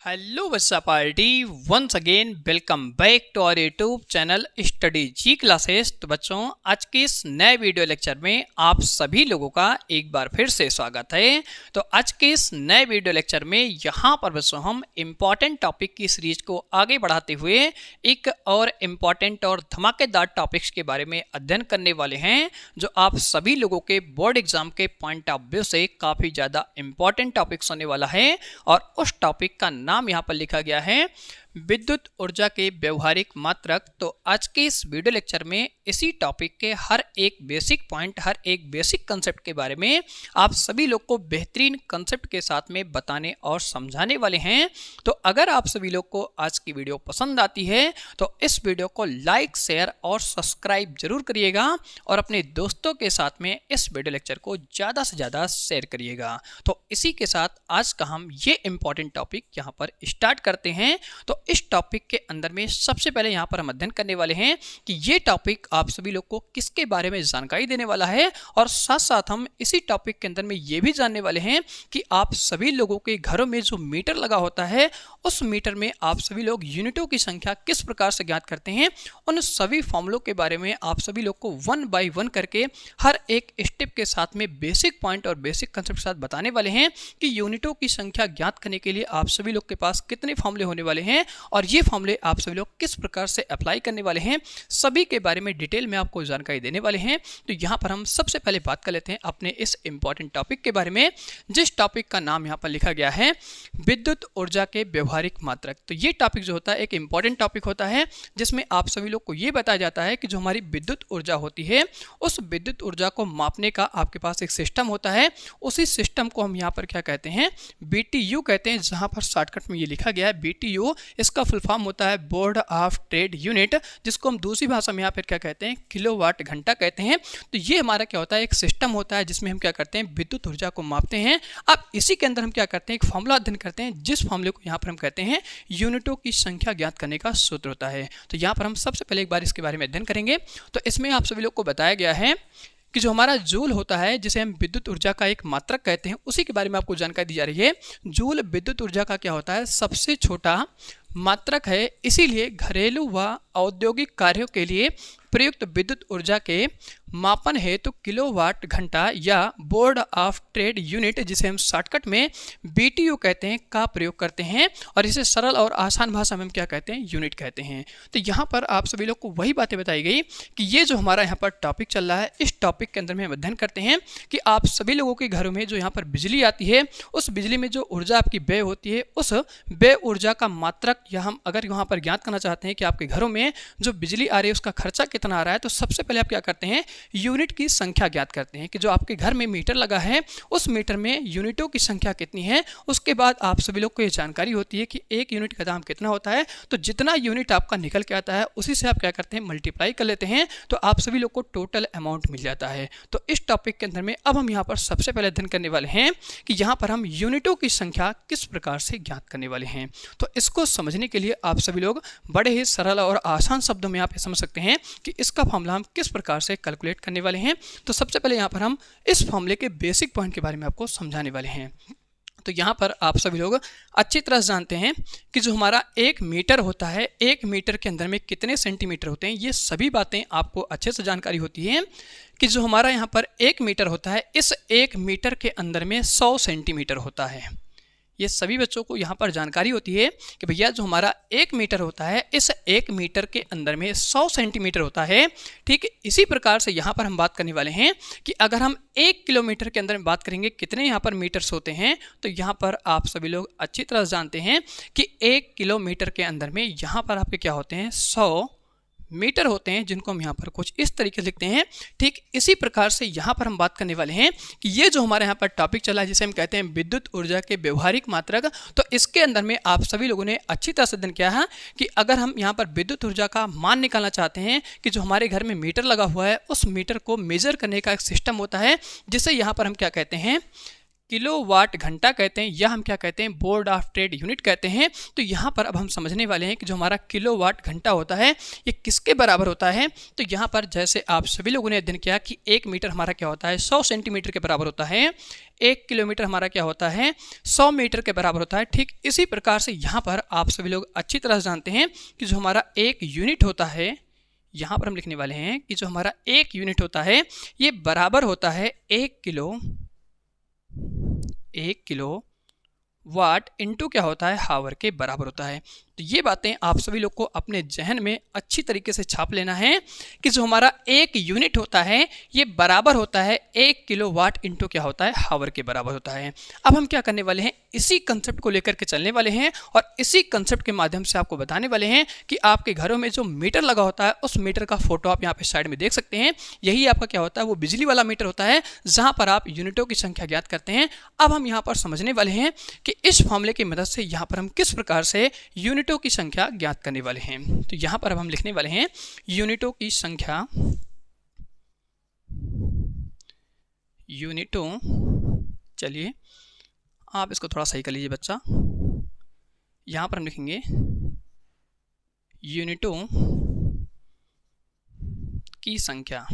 Hello बच्चा party once again welcome back to our YouTube channel study G classes. तो बच्चों आज के इस नए वीडियो लेक्चर में आप सभी लोगों का एक बार फिर से स्वागत है। तो आज के इस नए वीडियो लेक्चर में यहाँ पर बच्चों हम इम्पॉर्टेंट टॉपिक की सीरीज को आगे बढ़ाते हुए एक और इम्पॉर्टेंट और धमाकेदार टॉपिक्स के बारे में अध्ययन करने वाले हैं, जो आप सभी लोगों के बोर्ड एग्जाम के पॉइंट ऑफ व्यू से काफ़ी ज़्यादा इम्पॉर्टेंट टॉपिक्स होने वाला है। और उस टॉपिक का नाम यहाँ पर लिखा गया है विद्युत ऊर्जा के व्यवहारिक मात्रक। तो आज के इस वीडियो लेक्चर में इसी टॉपिक के हर एक बेसिक पॉइंट, हर एक बेसिक कंसेप्ट के बारे में आप सभी लोग को बेहतरीन कंसेप्ट के साथ में बताने और समझाने वाले हैं। तो अगर आप सभी लोग को आज की वीडियो पसंद आती है तो इस वीडियो को लाइक, शेयर और सब्सक्राइब जरूर करिएगा और अपने दोस्तों के साथ में इस वीडियो लेक्चर को ज़्यादा से ज़्यादा शेयर करिएगा। तो इसी के साथ आज का हम ये इम्पॉर्टेंट टॉपिक यहाँ पर स्टार्ट करते हैं। तो इस टॉपिक के अंदर में सबसे पहले यहाँ पर हम अध्ययन करने वाले हैं कि ये टॉपिक आप सभी लोग को किसके बारे में जानकारी देने वाला है, और साथ साथ हम इसी टॉपिक के अंदर में ये भी जानने वाले हैं कि आप सभी लोगों के घरों में जो मीटर लगा होता है उस मीटर में आप सभी लोग यूनिटों की संख्या किस प्रकार से ज्ञात करते हैं। उन सभी फॉर्मूलों के बारे में आप सभी लोग को वन बाय वन करके हर एक स्टेप के साथ में बेसिक पॉइंट और बेसिक कंसेप्ट के साथ बताने वाले हैं कि यूनिटों की संख्या ज्ञात करने के लिए आप सभी लोग के पास कितने फॉर्मूले होने वाले हैं और ये फॉर्मूले आप सभी लोग किस प्रकार से अप्लाई करने वाले हैं, सभी के बारे में डिटेल में आपको जानकारी देने वाले हैं। तो यहाँ पर हम सबसे पहले बात कर लेते हैं अपने इस इंपॉर्टेंट टॉपिक के बारे में, जिस टॉपिक का नाम यहाँ पर लिखा गया है विद्युत ऊर्जा के व्यवहारिक मात्रक। तो ये टॉपिक जो होता है एक इंपॉर्टेंट टॉपिक होता है, जिसमें आप सभी लोग को ये बताया जाता है कि जो हमारी विद्युत ऊर्जा होती है उस विद्युत ऊर्जा को मापने का आपके पास एक सिस्टम होता है। उसी सिस्टम को हम यहाँ पर क्या कहते हैं, BTU कहते हैं, जहाँ पर शॉर्टकट में ये लिखा गया है BTU। इसका फुल फॉर्म होता है बोर्ड ऑफ ट्रेड यूनिट, जिसको हम दूसरी भाषा में यहाँ पर क्या कहते हैं, किलोवाट घंटा कहते हैं। तो ये हमारा क्या होता है, एक सिस्टम होता है जिसमें हम क्या करते हैं, विद्युत ऊर्जा को मापते हैं। अब इसी के अंदर हम क्या करते हैं, एक फॉर्मूला अध्ययन करते हैं, जिस फॉर्मूले को यहाँ पर हम कहते हैं यूनिटों की संख्या ज्ञात करने का सूत्र होता है। तो यहाँ पर हम सबसे पहले एक बार इसके बारे में अध्ययन करेंगे। तो इसमें आप सभी लोग को बताया गया है कि जो हमारा जूल होता है, जिसे हम विद्युत ऊर्जा का एक मात्रक कहते हैं, उसी के बारे में आपको जानकारी दी जा रही है। जूल विद्युत ऊर्जा का क्या होता है, सबसे छोटा मात्रक है। इसीलिए घरेलू व औद्योगिक कार्यों के लिए प्रयुक्त विद्युत ऊर्जा के मापन हेतु किलोवाट घंटा या बोर्ड ऑफ ट्रेड यूनिट, जिसे हम शॉर्टकट में BTU कहते हैं, का प्रयोग करते हैं। और इसे सरल और आसान भाषा में हम क्या कहते हैं, यूनिट कहते हैं। तो यहाँ पर आप सभी लोग को वही बातें बताई गई कि ये जो हमारा यहाँ पर टॉपिक चल रहा है, इस टॉपिक के अंदर में हम अध्ययन करते हैं कि आप सभी लोगों के घरों में जो यहाँ पर बिजली आती है, उस बिजली में जो ऊर्जा आपकी व्यय होती है, उस व्यय ऊर्जा का मात्रक, या हम अगर यहाँ पर ज्ञात करना चाहते हैं कि आपके घरों में जो बिजली आ रही है उसका खर्चा कितना आ रहा है, तो सबसे पहले आप क्या करते हैं, यूनिट की संख्या ज्ञात करते हैं कि जो आपके घर में मीटर लगा है उस मीटर में यूनिटों की संख्या कितनी है। उसके बाद आप सभी लोग को ये जानकारी होती है कि एक यूनिट का दाम कितना होता है। तो जितना यूनिट आपका निकल के आता है उसी से आप क्या करते हैं, मल्टीप्लाई कर लेते हैं, तो आप सभी लोग को टोटल अमाउंट मिल जाता है। तो इस टॉपिक के अंदर में अब हम यहाँ पर सबसे पहले अध्ययन करने वाले हैं कि यहाँ पर हम यूनिटों की संख्या किस प्रकार से ज्ञात करने वाले हैं। तो इसको समझने के लिए आप सभी लोग बड़े ही सरल और आसान शब्दों में आप ये समझ सकते हैं कि इसका फॉर्मूला हम किस प्रकार से कैलकुलेट करने वाले हैं। तो सबसे पहले यहाँ पर हम इस फॉर्मूले के बेसिक पॉइंट के बारे में आपको समझाने वाले हैं। तो यहाँ पर आप सभी लोग अच्छी तरह से जानते हैं कि जो हमारा एक मीटर होता है, एक मीटर के अंदर में कितने सेंटीमीटर होते हैं, ये सभी बातें आपको अच्छे से जानकारी होती है कि जो हमारा यहाँ पर एक मीटर होता है, इस एक मीटर के अंदर में 100 सेंटीमीटर होता है। ये सभी बच्चों को यहाँ पर जानकारी होती है कि भैया जो हमारा एक मीटर होता है, इस एक मीटर के अंदर में 100 सेंटीमीटर होता है। ठीक है, इसी प्रकार से यहाँ पर हम बात करने वाले हैं कि अगर हम 1 किलोमीटर के अंदर में बात करेंगे कितने यहाँ पर मीटर्स होते हैं। तो यहाँ पर आप सभी लोग अच्छी तरह से जानते हैं कि 1 किलोमीटर के अंदर में यहाँ पर आपके क्या होते हैं, 100 मीटर होते हैं, जिनको हम यहाँ पर कुछ इस तरीके से लिखते हैं। ठीक इसी प्रकार से यहाँ पर हम बात करने वाले हैं कि ये जो हमारे यहाँ पर टॉपिक चला है, जिसे हम कहते हैं विद्युत ऊर्जा के व्यवहारिक मात्रक। तो इसके अंदर में आप सभी लोगों ने अच्छी तरह से अध्ययन किया है कि अगर हम यहाँ पर विद्युत ऊर्जा का मान निकालना चाहते हैं कि जो हमारे घर में मीटर लगा हुआ है, उस मीटर को मेजर करने का एक सिस्टम होता है, जिसे यहाँ पर हम क्या कहते हैं, किलोवाट घंटा कहते हैं, या हम क्या कहते हैं, बोर्ड ऑफ ट्रेड यूनिट कहते हैं। तो यहाँ पर अब हम समझने वाले हैं कि जो हमारा किलोवाट घंटा होता है ये किसके बराबर होता है। तो यहाँ पर जैसे आप सभी लोगों ने अध्ययन किया कि 1 मीटर हमारा क्या होता है, 100 सेंटीमीटर के बराबर होता है। 1 किलोमीटर हमारा क्या होता है 100 मीटर के बराबर होता है। ठीक इसी प्रकार से यहाँ पर आप सभी लोग अच्छी तरह से जानते हैं कि जो हमारा 1 यूनिट होता है, यहाँ पर हम लिखने वाले हैं कि जो हमारा 1 यूनिट होता है ये बराबर होता है 1 किलो वाट इंटू क्या होता है हावर के बराबर होता है। तो ये बातें आप सभी लोग को अपने जहन में अच्छी तरीके से छाप लेना है कि जो हमारा 1 यूनिट होता है ये बराबर होता है 1 किलोवाट इंटू क्या होता है हावर के बराबर होता है। अब हम क्या करने वाले हैं, इसी कंसेप्ट को लेकर के चलने वाले हैं और इसी कंसेप्ट के माध्यम से आपको बताने वाले हैं कि आपके घरों में जो मीटर लगा होता है उस मीटर का फोटो आप यहाँ पे साइड में देख सकते हैं। यही आपका क्या होता है वो बिजली वाला मीटर होता है जहाँ पर आप यूनिटों की संख्या ज्ञात करते हैं। अब हम यहाँ पर समझने वाले हैं कि इस फॉर्मूले की मदद से यहाँ पर हम किस प्रकार से यूनिटों की संख्या ज्ञात करने वाले हैं। तो यहाँ पर अब हम लिखने वाले हैं यूनिटों की संख्या, चलिए आप इसको थोड़ा सही कर लीजिए बच्चा। यहाँ पर हम लिखेंगे यूनिटों की संख्या।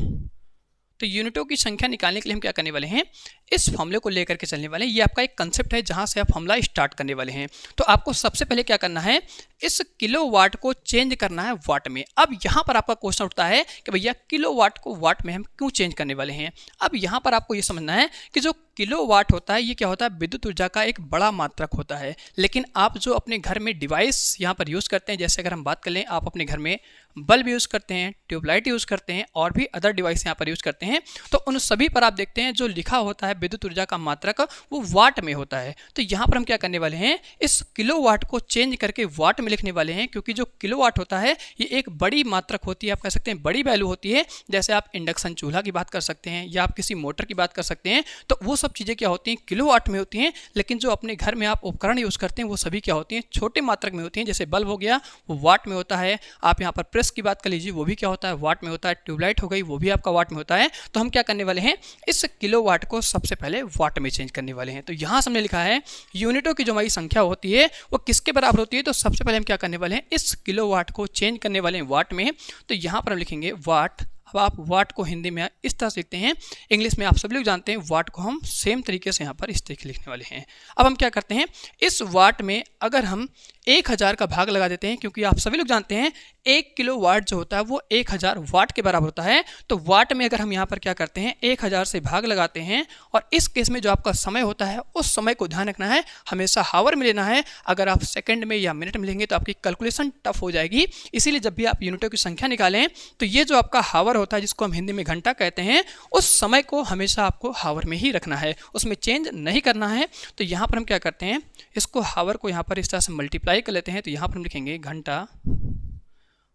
तो यूनिटों की संख्या निकालने के लिए हम क्या करने वाले हैं, इस फॉर्मूले को लेकर के चलने वाले हैं। ये आपका एक कंसेप्ट है जहां से आप फॉर्मूला स्टार्ट करने वाले हैं। तो आपको सबसे पहले क्या करना है, इस किलोवाट को चेंज करना है वाट में। अब यहाँ पर आपका क्वेश्चन उठता है कि भैया किलोवाट को वाट में हम क्यों चेंज करने वाले हैं। अब यहाँ पर आपको ये समझना है कि जो किलोवाट होता है ये क्या होता है, विद्युत ऊर्जा का एक बड़ा मात्रक होता है। लेकिन आप जो अपने घर में डिवाइस यहाँ पर यूज़ करते हैं, जैसे अगर हम बात कर लें, आप अपने घर में बल्ब यूज़ करते हैं, ट्यूबलाइट यूज़ करते हैं और भी अदर डिवाइस यहाँ पर यूज़ करते हैं, तो उन सभी पर आप देखते हैं जो लिखा होता है विद्युत ऊर्जा का मात्रक वो वाट में होता है। तो यहाँ पर हम क्या करने वाले हैं, इस किलोवाट को चेंज करके वाट में लिखने वाले हैं, क्योंकि जो किलोवाट होता है ये एक बड़ी मात्रक होती है, आप कह सकते हैं बड़ी वैल्यू होती है। जैसे आप इंडक्शन चूल्हा की बात कर सकते हैं या आप किसी मोटर की बात कर सकते हैं, तो वो सब चीज़ें क्या होती हैं किलोवाट में होती हैं। लेकिन जो अपने घर में आप उपकरण यूज़ करते हैं वो सभी क्या होती हैं छोटे मात्रक में होती हैं। जैसे बल्ब हो गया वो वाट में होता है, आप यहाँ पर प्रेस की बात कर लीजिए वो भी क्या होता है वाट में होता है, ट्यूबलाइट हो गई वो भी आपका वाट में होता है। तो हम क्या करने वाले हैं, इस किलोवाट को सबसे पहले वाट में चेंज करने वाले हैं। तो यहाँ हमने लिखा है यूनिटों की जो हमारी संख्या होती है वो किसके बराबर होती है, तो सबसे पहले हम क्या करने वाले हैं, इस किलोवाट को चेंज करने वाले हैं वाट में। तो यहाँ पर हम लिखेंगे वाट। अब आप वाट को हिंदी में इस तरह से लिखते हैं, इंग्लिश में आप सभी लोग जानते हैं वाट को हम सेम तरीके से यहाँ पर इस तरीके लिखने वाले हैं। अब हम क्या करते हैं, इस वाट में अगर हम 1000 का भाग लगा देते हैं, क्योंकि आप सभी लोग जानते हैं 1 किलोवाट जो होता है वो 1000 वाट के बराबर होता है। तो वाट में अगर हम यहाँ पर क्या करते हैं 1000 से भाग लगाते हैं, और इस केस में जो आपका समय होता है उस समय को ध्यान रखना है, हमेशा हावर में लेना है। अगर आप सेकंड में या मिनट में लेंगे तो आपकी कैलकुलेशन टफ हो जाएगी। इसीलिए जब भी आप यूनिटों की संख्या निकालें तो ये जो आपका हावर होता है जिसको हम हिंदी में घंटा कहते हैं, उस समय को हमेशा आपको हावर में ही रखना है, उसमें चेंज नहीं करना है। तो यहाँ पर हम क्या करते हैं, इसको हावर को यहाँ पर इस तरह से मल्टीप्लाई कर लेते हैं। तो यहाँ पर हम लिखेंगे घंटा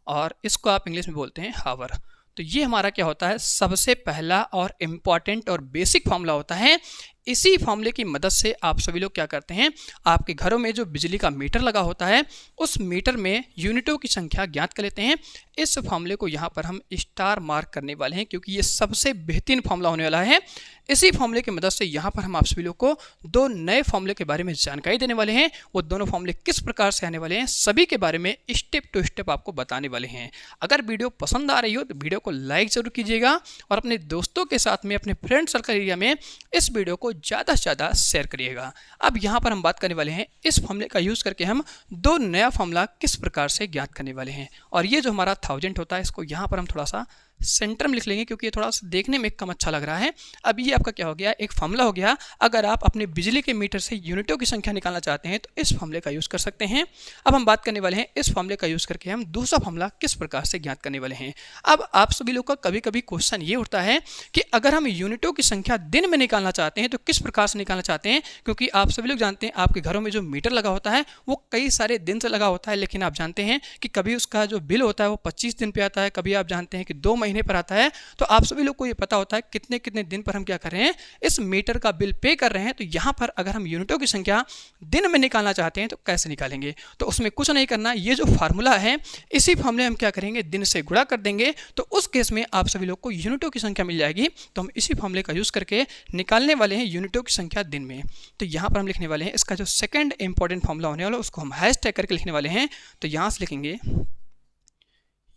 और इसको आप इंग्लिश में बोलते हैं हावर। तो ये हमारा क्या होता है, सबसे पहला और इम्पॉर्टेंट और बेसिक फॉर्मूला होता है। इसी फॉर्मूले की मदद से आप सभी लोग क्या करते हैं, आपके घरों में जो बिजली का मीटर लगा होता है उस मीटर में यूनिटों की संख्या ज्ञात कर लेते हैं। इस फॉर्मूले को यहाँ पर हम स्टार मार्क करने वाले हैं, क्योंकि ये सबसे बेहतरीन फॉर्मूला होने वाला है। इसी फॉर्मूले की मदद से यहाँ पर हम आप सभी लोग को 2 नए फॉर्मूले के बारे में जानकारी देने वाले हैं। वो दोनों फॉर्मूले किस प्रकार से आने वाले हैं सभी के बारे में स्टेप टू स्टेप आपको बताने वाले हैं। अगर वीडियो पसंद आ रही हो तो वीडियो को लाइक जरूर कीजिएगा और अपने दोस्तों के साथ में, अपने फ्रेंड सर्कल एरिया में इस वीडियो को ज़्यादा से ज़्यादा शेयर करिएगा। अब यहाँ पर हम बात करने वाले हैं इस फॉर्मूले का यूज़ करके हम 2 नया फॉर्मूला किस प्रकार से ज्ञात करने वाले हैं। और ये जो हमारा 1000 होता है इसको यहाँ पर हम थोड़ा सा सेंटर में लिख लेंगे, क्योंकि ये थोड़ा सा देखने में कम अच्छा लग रहा है। अब ये आपका क्या हो गया, एक फॉर्मूला हो गया। अगर आप अपने बिजली के मीटर से यूनिटों की संख्या निकालना चाहते हैं तो इस फॉर्मूले का यूज़ कर सकते हैं। अब हम बात करने वाले हैं इस फॉर्मूले का यूज़ करके हम दूसरा फॉर्मूला किस प्रकार से ज्ञात करने वाले हैं। अब आप सभी लोग का कभी कभी क्वेश्चन ये उठता है कि अगर हम यूनिटों की संख्या दिन में निकालना चाहते हैं तो किस प्रकार से निकालना चाहते हैं, क्योंकि आप सभी लोग जानते हैं आपके घरों में जो मीटर लगा होता है वो कई सारे दिन से लगा होता है। लेकिन आप जानते हैं कि कभी उसका जो बिल होता है वो 25 दिन पर आता है, कभी आप जानते हैं कि 2 महीने पर आता है। तो आप सभी लोग को ये पता होता है कितने कितने दिन पर हम क्या कर रहे हैं, इस मीटर का बिल पे कर रहे हैं। तो यहाँ पर अगर हम यूनिटों की संख्या दिन में निकालना चाहते हैं तो कैसे निकालेंगे, तो उसमें कुछ नहीं करना, ये जो फार्मूला है इसी फार्मूले हम क्या करेंगे दिन से गुणा कर देंगे। तो उस केस में आप सभी लोग को यूनिटों की संख्या मिल जाएगी। तो हम इसी फार्मूले का यूज़ करके निकालने वाले हैं यूनिटों की संख्या दिन में। तो यहाँ पर हम लिखने वाले हैं इसका जो सेकेंड इंपॉर्टेंट फार्मूला होने वाला उसको हम हैशटैग करके लिखने वाले हैं। तो यहाँ से लिखेंगे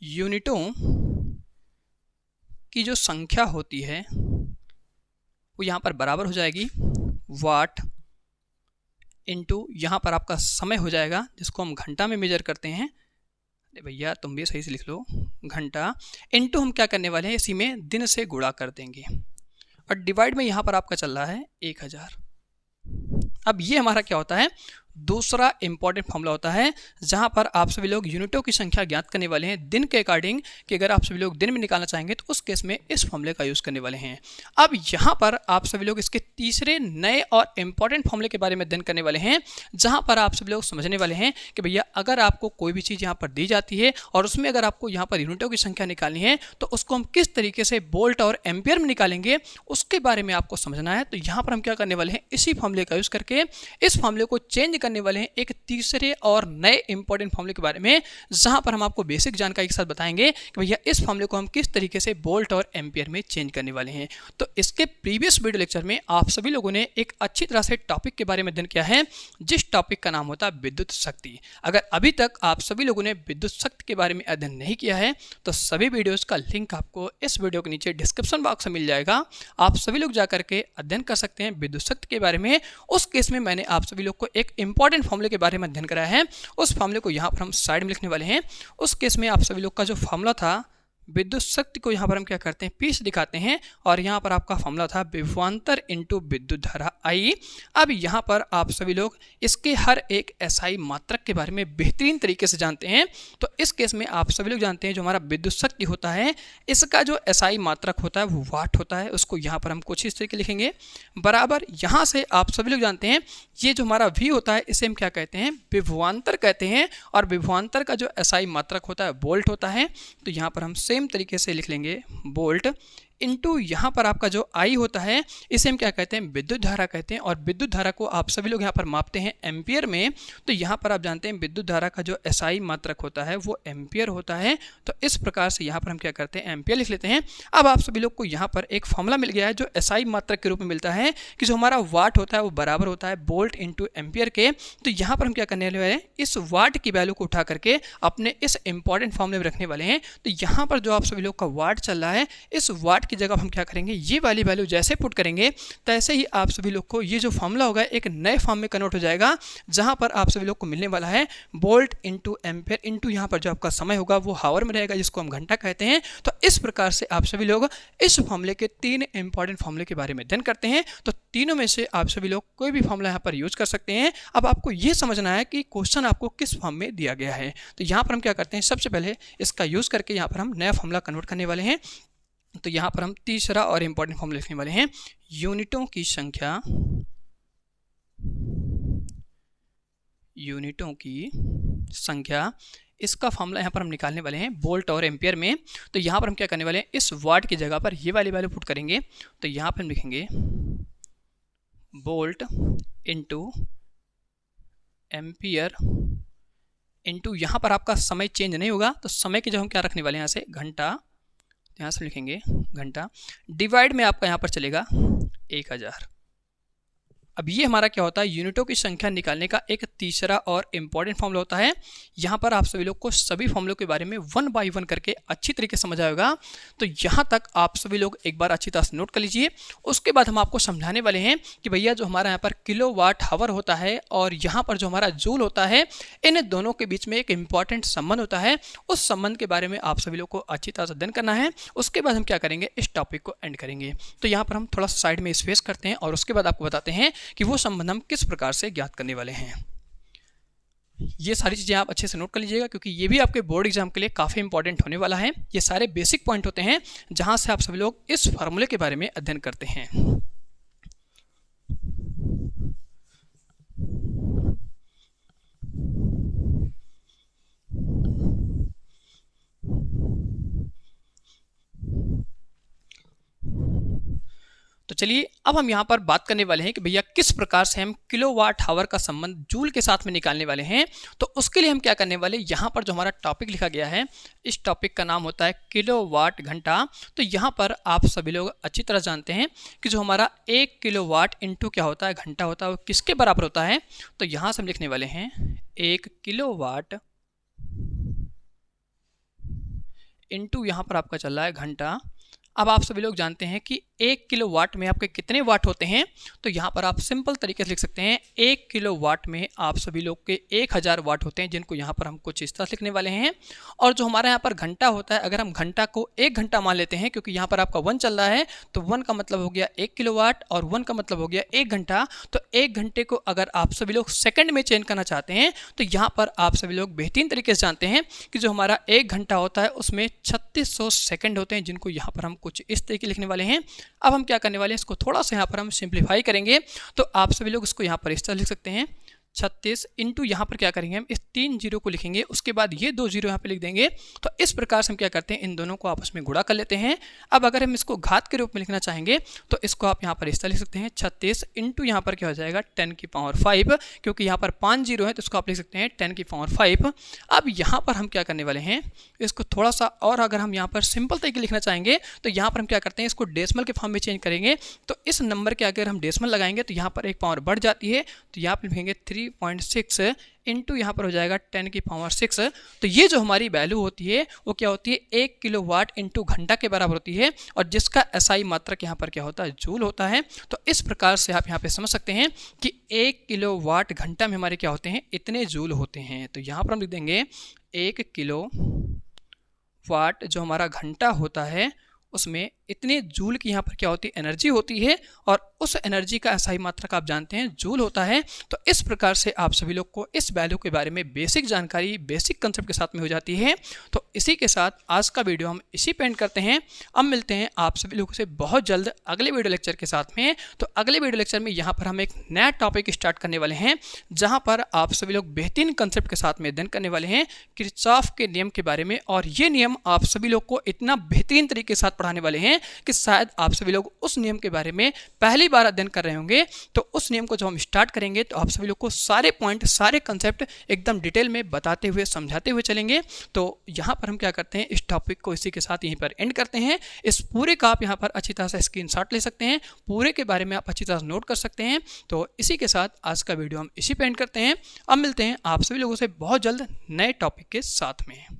यूनिटों की जो संख्या होती है वो यहाँ पर बराबर हो जाएगी वाट इंटू यहाँ पर आपका समय हो जाएगा, जिसको हम घंटा में मेजर करते हैं। अरे भैया तुम भी सही से लिख लो, घंटा इंटू हम क्या करने वाले हैं, इसी में दिन से गुणा कर देंगे और डिवाइड में यहाँ पर आपका चल रहा है 1000। अब ये हमारा क्या होता है, दूसरा इंपॉर्टेंट फॉर्मूला होता है, जहां पर आप सभी लोग यूनिटों की संख्या ज्ञात करने वाले हैं दिन के अकॉर्डिंग, कि अगर आप सभी लोग दिन में निकालना चाहेंगे तो उस केस में इस फॉर्मूले का यूज़ करने वाले हैं। अब यहां पर आप सभी लोग इसके तीसरे नए और इंपॉर्टेंट फॉर्मूले के बारे में अध्ययन करने वाले हैं, जहां पर आप सभी लोग समझने वाले हैं कि भैया अगर आपको कोई भी चीज़ यहाँ पर दी जाती है और उसमें अगर आपको यहाँ पर यूनिटों की संख्या निकालनी है तो उसको हम किस तरीके से वोल्ट और एम्पियर में निकालेंगे, उसके बारे में आपको समझना है। तो यहाँ पर हम क्या करने वाले हैं, इसी फॉर्मूले का यूज़ करके इस फॉर्मूले को चेंज करने वाले हैं एक तीसरे और नए इंपॉर्टेंट फॉर्मूले के बारे में, जहां पर हम आपको बेसिक जानकारी के साथ बताएंगे कि भैया इस फॉर्मूले को हम किस तरीके से वोल्ट और एम्पियर में चेंज करने वाले हैं। तो इसके प्रीवियस वीडियो लेक्चर में आप सभी लोगों ने एक अच्छी तरह से टॉपिक के बारे में अध्ययन किया है, जिस टॉपिक का नाम होता है विद्युत शक्ति। अगर अभी तक आप सभी लोगों ने विद्युत शक्ति के बारे में अध्ययन नहीं किया है तो सभी वीडियोज का लिंक आपको इस वीडियो के नीचे डिस्क्रिप्शन बॉक्स में मिल जाएगा। आप सभी लोग जाकर के अध्ययन कर सकते हैं विद्युत शक्ति के बारे में। उस केस में मैंने आप सभी लोग को एक इंपॉर्टेंट फॉर्मूले के बारे में अध्ययन कराया है, उस फॉर्मूले को यहाँ पर हम साइड में लिखने वाले हैं। उस केस में आप सभी लोग का जो फॉर्मूला था विद्युत शक्ति को यहाँ पर हम क्या करते हैं, पी से दिखाते हैं और यहाँ पर आपका फॉर्मूला था विभवांतर इंटू विद्युत धारा आई। अब यहाँ पर आप सभी लोग इसके हर एक एसआई मात्रक के बारे में बेहतरीन तरीके से जानते हैं। तो इस केस में आप सभी लोग जानते हैं जो हमारा विद्युत शक्ति होता है, इसका जो एसआई मात्रक होता है वो वाट होता है। उसको यहाँ पर हम कुछ इस तरीके लिखेंगे बराबर। यहाँ से आप सभी लोग जानते हैं ये जो हमारा वी होता है इसे हम क्या कहते हैं, विभवांतर कहते हैं, और विभवांतर का जो एसआई मात्रक होता है वोल्ट होता है। तो यहाँ पर हम सेम तरीके से लिख लेंगे वोल्ट इंटू यहाँ पर आपका जो आई होता है इसे हम क्या कहते हैं, विद्युत धारा कहते हैं, और विद्युत धारा को आप सभी लोग यहाँ पर मापते हैं एम्पियर में। तो यहाँ पर आप जानते हैं विद्युत धारा का जो एसआई मात्रक होता है वो एम्पियर होता है। तो इस प्रकार से यहाँ पर हम क्या करते हैं, एम्पियर लिख लेते हैं। अब आप सभी लोग को यहाँ पर एक फॉर्मूला मिल गया है जो एसआई मात्रक के रूप में मिलता है कि जो हमारा वाट होता है वो बराबर होता है वोल्ट इंटू एम्पियर के। तो यहाँ पर हम क्या करने वाले हैं, इस वाट की वैल्यू को उठा करके अपने इस इंपॉर्टेंट फॉर्मूले में रखने वाले हैं। तो यहाँ पर जो आप सभी लोग का वाट चल रहा है, इस वाट की जगह हम क्या करेंगे, ये वाली वैल्यू जैसे पुट करेंगे तैसे ही आप सभी लोग को ये जो फॉर्मूला होगा एक नए फॉर्म में कन्वर्ट हो जाएगा, जहां पर आप सभी लोग को मिलने वाला है वोल्ट इंटू एम्पियर इंटू यहाँ पर जो आपका समय होगा वो हावर में रहेगा, जिसको हम घंटा कहते हैं। तो इस प्रकार से आप सभी लोग इस फॉर्मूले के 3 इंपॉर्टेंट फॉर्मूले के बारे में अध्ययन करते हैं। तो तीनों में से आप सभी लोग कोई भी फॉर्मूला यहाँ पर यूज कर सकते हैं। अब आपको ये समझना है कि क्वेश्चन आपको किस फॉर्म में दिया गया है। तो यहाँ पर हम क्या करते हैं, सबसे पहले इसका यूज करके यहाँ पर हम नया फॉर्मूला कन्वर्ट करने वाले हैं। तो यहाँ पर हम तीसरा और इंपॉर्टेंट फॉर्मूला लिखने वाले हैं, यूनिटों की संख्या, यूनिटों की संख्या, इसका फॉर्मूला यहाँ पर हम निकालने वाले हैं वोल्ट और एम्पियर में। तो यहाँ पर हम क्या करने वाले हैं, इस वाट की जगह पर ये वाली वैल्यू पुट करेंगे। तो यहाँ पर हम लिखेंगे वोल्ट इंटू एम्पियर इंटू यहाँ पर आपका समय चेंज नहीं होगा, तो समय की जगह हम क्या रखने वाले हैं, यहाँ से घंटा, यहाँ से लिखेंगे घंटा, डिवाइड में आपका यहाँ पर चलेगा 1000। अब ये हमारा क्या होता है, यूनिटों की संख्या निकालने का एक तीसरा और इंपॉर्टेंट फॉर्मूला होता है। यहाँ पर आप सभी लोग को सभी फॉर्मूलों के बारे में 1 बाय 1 करके अच्छी तरीके से समझ आएगा। तो यहाँ तक आप सभी लोग एक बार अच्छी तरह से नोट कर लीजिए। उसके बाद हम आपको समझाने वाले हैं कि भैया जो हमारा यहाँ पर किलो वाट हावर होता है और यहाँ पर जो हमारा जूल होता है, इन दोनों के बीच में एक इंपॉर्टेंट संबंध होता है। उस संबंध के बारे में आप सभी लोग को अच्छी तरह से अध्ययन करना है। उसके बाद हम क्या करेंगे, इस टॉपिक को एंड करेंगे। तो यहाँ पर हम थोड़ा साइड में स्पेस करते हैं और उसके बाद आपको बताते हैं कि वो संबंध हम किस प्रकार से ज्ञात करने वाले हैं। ये सारी चीज़ें आप अच्छे से नोट कर लीजिएगा, क्योंकि ये भी आपके बोर्ड एग्जाम के लिए काफ़ी इंपॉर्टेंट होने वाला है। ये सारे बेसिक पॉइंट होते हैं जहां से आप सभी लोग इस फार्मूले के बारे में अध्ययन करते हैं। तो चलिए अब हम यहाँ पर बात करने वाले हैं कि भैया किस प्रकार से हम किलोवाट हावर का संबंध जूल के साथ में निकालने वाले हैं। तो उसके लिए हम क्या करने वाले, यहाँ पर जो हमारा टॉपिक लिखा गया है, इस टॉपिक का नाम होता है किलोवाट घंटा। तो यहाँ पर आप सभी लोग अच्छी तरह जानते हैं कि जो हमारा 1 किलोवाट इंटू क्या होता है, घंटा होता है, वो किसके बराबर होता है। तो यहाँ से हम लिखने वाले हैं 1 किलोवाट इंटू यहाँ पर आपका चल रहा है घंटा। अब आप सभी लोग जानते हैं कि 1 किलोवाट में आपके कितने वाट होते हैं, तो यहाँ पर आप सिंपल तरीके से लिख सकते हैं 1 किलोवाट में आप सभी लोग के 1000 वाट होते हैं, जिनको यहाँ पर हम कुछ इस तरह से लिखने वाले हैं। और जो हमारा यहाँ पर घंटा होता है, अगर हम घंटा को 1 घंटा मान लेते हैं, क्योंकि यहाँ पर आपका 1 चल रहा है, तो 1 का मतलब हो गया 1 किलोवाट और 1 का मतलब हो गया 1 घंटा। तो 1 घंटे को अगर आप सभी लोग सेकंड में चेंज करना चाहते हैं, तो यहाँ पर आप सभी लोग बेहतरीन तरीके से जानते हैं कि जो हमारा 1 घंटा होता है उसमें 3600 सेकंड होते हैं, जिनको यहाँ पर हम कुछ इस तरीके लिखने वाले हैं। अब हम क्या करने वाले हैं, इसको थोड़ा सा यहाँ पर हम सिंप्लीफाई करेंगे। तो आप सभी लोग इसको यहाँ पर इस तरह लिख सकते हैं 36 इंटू यहाँ पर क्या करेंगे, हम इस 3 जीरो को लिखेंगे, उसके बाद ये 2 जीरो यहाँ पे लिख देंगे। तो इस प्रकार से हम क्या करते हैं, इन दोनों को आपस में गुणा कर लेते हैं। अब अगर हम इसको घात के रूप में लिखना चाहेंगे तो इसको आप यहाँ पर इस तरह लिख सकते हैं 36 इंटू यहाँ पर क्या हो जाएगा 10 की पावर 5, क्योंकि यहाँ पर 5 जीरो है तो इसको आप लिख सकते हैं 10 की पावर 5। अब यहाँ पर हम क्या करने वाले हैं, इसको थोड़ा सा और अगर हम यहाँ पर सिंपल तरीके लिखना चाहेंगे तो यहाँ पर हम क्या करते हैं, इसको डेसिमल के फॉर्म में चेंज करेंगे। तो इस नंबर के अगर हम डेसिमल लगाएंगे तो यहाँ पर एक पावर बढ़ जाती है, तो यहाँ पर लिखेंगे 3.6 इंटू यहाँ पर हो जाएगा 10 की पावर 6। तो ये जो हमारी वैल्यू होती है वो क्या होती है, 1 किलोवाट इंटू घंटा के बराबर होती है, और जिसका एसआई मात्रक यहाँ पर क्या होता है, जूल होता है। तो इस प्रकार से आप यहाँ पे समझ सकते हैं कि 1 किलोवाट घंटा में हमारे क्या होते हैं, इतने जूल होते हैं। तो यहाँ पर हम लिख देंगे 1 किलो वाट जो हमारा घंटा होता है उसमें इतने जूल की यहाँ पर क्या होती है, एनर्जी होती है, और उस एनर्जी का एसआई मात्रक आप जानते हैं जूल होता है। तो इस प्रकार से आप सभी लोग को इस वैल्यू के बारे में बेसिक जानकारी, बेसिक कंसेप्ट के साथ में हो जाती है। तो इसी के साथ आज का वीडियो हम इसी पे एंड करते हैं। अब मिलते हैं आप सभी लोगों से बहुत जल्द अगले वीडियो लेक्चर के साथ में। तो अगले वीडियो लेक्चर में यहाँ पर हम एक नया टॉपिक स्टार्ट करने वाले हैं, जहाँ पर आप सभी लोग बेहतरीन कंसेप्ट के साथ में अध्ययन करने वाले हैं किरचॉफ के नियम के बारे में। और ये नियम आप सभी लोग को इतना बेहतरीन तरीके के साथ पढ़ाने वाले हैं कि शायद आप सभी लोग उस नियम के बारे में पहली बार अध्ययन कर रहे होंगे। तो उस नियम को जब हम स्टार्ट करेंगे तो आप सभी लोग को सारे पॉइंट, सारे कंसेप्ट एकदम डिटेल में बताते हुए, समझाते हुए चलेंगे। तो यहाँ पर हम क्या करते हैं, इस टॉपिक को इसी के साथ यहीं पर एंड करते हैं। इस पूरे का आप यहाँ पर अच्छी तरह से स्क्रीनशॉट ले सकते हैं, पूरे के बारे में आप अच्छी तरह से नोट कर सकते हैं। तो इसी के साथ आज का वीडियो हम इसी पे एंड करते हैं। अब मिलते हैं आप सभी लोगों से बहुत जल्द नए टॉपिक के साथ में।